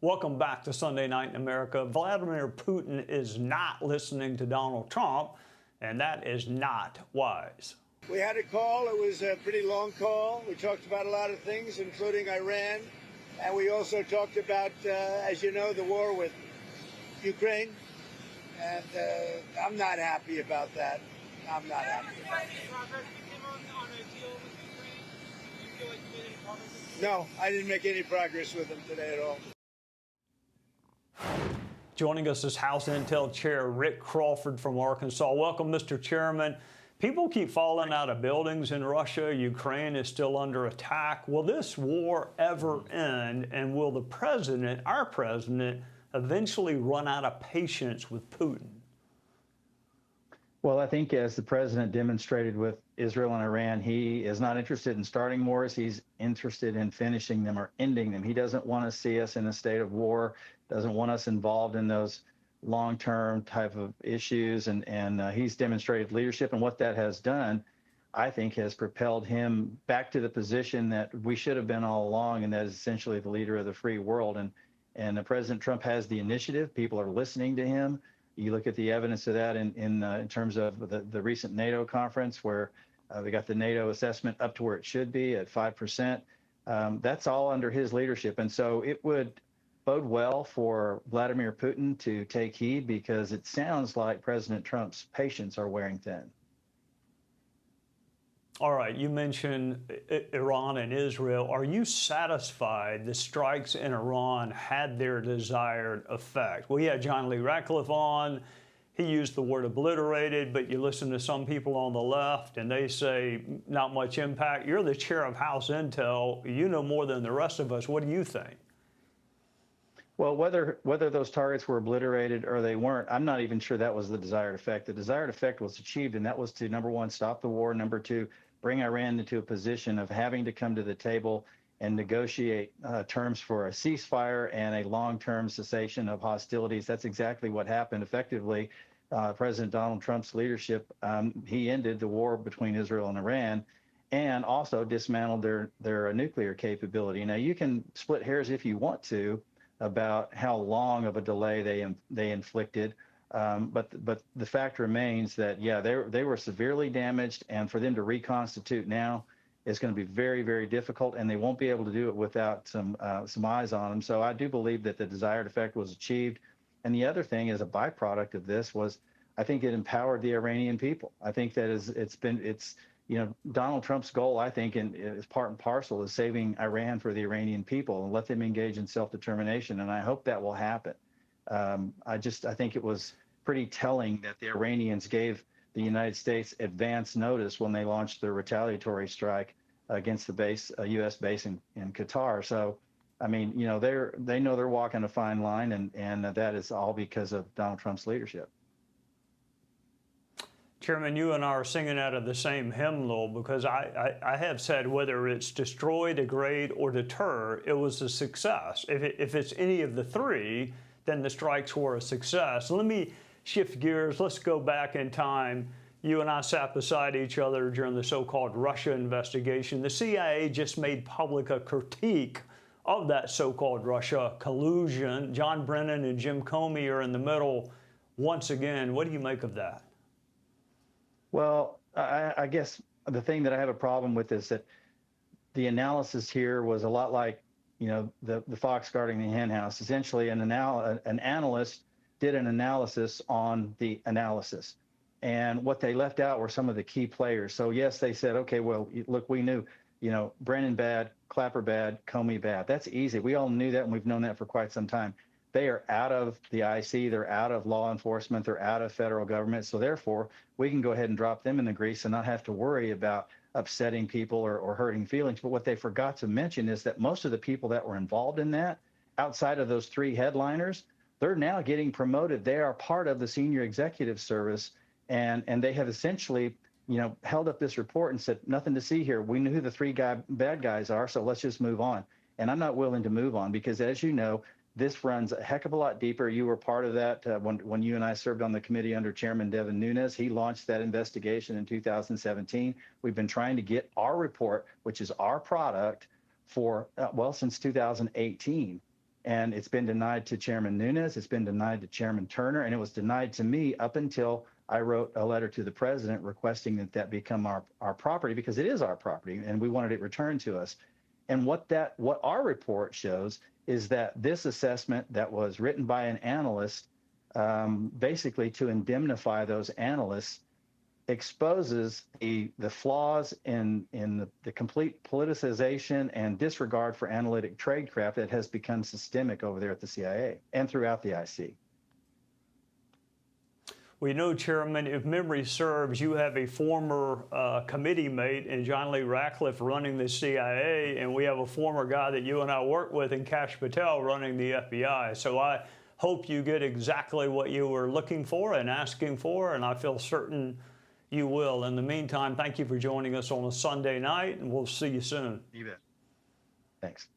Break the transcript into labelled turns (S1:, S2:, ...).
S1: Welcome back to Sunday Night in America. Vladimir Putin is not listening to Donald Trump, and that is not wise.
S2: We had a call. It was a pretty long call. We talked about a lot of things, including Iran. And we also talked about, as you know, the war with Ukraine. And I'm not happy about that. I'm not happy about it. No, I didn't make any progress with him today at all.
S1: Joining us is House Intel Chair Rick Crawford from Arkansas. Welcome, Mr. Chairman. People keep falling out of buildings in Russia. Ukraine is still under attack. Will this war ever end? And will the president, our president, eventually run out of patience with Putin?
S3: Well, I think as the president demonstrated with Israel and Iran, he is not interested in starting wars. He's interested in finishing them or ending them. He doesn't want to see us in a state of war, doesn't want us involved in those long-term type of issues. And he's demonstrated leadership. And what that has done, I think, has propelled him back to the position that we should have been all along, and that is essentially the leader of the free world. And President Trump has the initiative. People are listening to him. You look at the evidence of that in terms of the recent NATO conference, where they got the NATO assessment up to where it should be at 5%. That's all under his leadership. And so it would bode well for Vladimir Putin to take heed, because it sounds like President Trump's patience are wearing thin.
S1: All right, you mentioned Iran and Israel. Are you satisfied the strikes in Iran had their desired effect? We had John Lee Ratcliffe on. He used the word obliterated, but you listen to some people on the left and they say not much impact. You're the chair of House Intel. You know more than the rest of us. What do you think?
S3: Well, whether those targets were obliterated or they weren't, I'm not even sure that was the desired effect. The desired effect was achieved, and that was to, number one, stop the war. Number two, bring Iran into a position of having to come to the table and negotiate terms for a ceasefire and a long-term cessation of hostilities. That's exactly what happened. Effectively, President Donald Trump's leadership, he ended the war between Israel and Iran, and also dismantled their nuclear capability. Now, you can split hairs if you want to about how long of a delay they inflicted. But the fact remains that, yeah, they were severely damaged, and for them to reconstitute now is going to be very, very difficult, and they won't be able to do it without some eyes on them. So I do believe that the desired effect was achieved. And the other thing, as a byproduct of this, was I think it empowered the Iranian people. I think that it's Donald Trump's goal, I think, is part and parcel, is saving Iran for the Iranian people and let them engage in self-determination. And I hope that will happen. I think it was pretty telling that the Iranians gave the United States advance notice when they launched their retaliatory strike against the U.S. base in Qatar. So, I mean, they know they're walking a fine line, and that is all because of Donald Trump's leadership.
S1: Chairman, you and I are singing out of the same hymnal, because I have said whether it's destroy, degrade, or deter, it was a success. If it's any of the three, then the strikes were a success. Let me shift gears. Let's go back in time. You and I sat beside each other during the so-called Russia investigation. The CIA just made public a critique of that so-called Russia collusion. John Brennan and Jim Comey are in the middle once again. What do you make of that?
S3: Well, I guess the thing that I have a problem with is that the analysis here was a lot like, the fox guarding the hen house. Essentially, an analyst did an analysis on the analysis. And what they left out were some of the key players. So, yes, they said, okay, well, look, we knew, Brennan bad, Clapper bad, Comey bad. That's easy. We all knew that, and we've known that for quite some time. They are out of the IC, they're out of law enforcement, they're out of federal government. So therefore, we can go ahead and drop them in the grease and not have to worry about upsetting people or hurting feelings. But what they forgot to mention is that most of the people that were involved in that, outside of those three headliners, they're now getting promoted. They are part of the senior executive service, and they have essentially, held up this report and said, nothing to see here. We knew who the three bad guys are, so let's just move on. And I'm not willing to move on because, as you know, this runs a heck of a lot deeper. You were part of that when you and I served on the committee under Chairman Devin Nunes. He launched that investigation in 2017. We've been trying to get our report, which is our product, for, since 2018. And it's been denied to Chairman Nunes, it's been denied to Chairman Turner, and it was denied to me up until I wrote a letter to the president requesting that that become our property, because it is our property and we wanted it returned to us. And what our report shows is that this assessment that was written by an analyst, basically to indemnify those analysts, exposes the flaws in the complete politicization and disregard for analytic tradecraft that has become systemic over there at the CIA and throughout the IC.
S1: We know, Chairman, if memory serves, you have a former committee mate in John Lee Ratcliffe running the CIA, and we have a former guy that you and I worked with in Kash Patel running the FBI. So I hope you get exactly what you were looking for and asking for, and I feel certain you will. In the meantime, thank you for joining us on a Sunday night, and we'll see you soon.
S3: You bet. Thanks.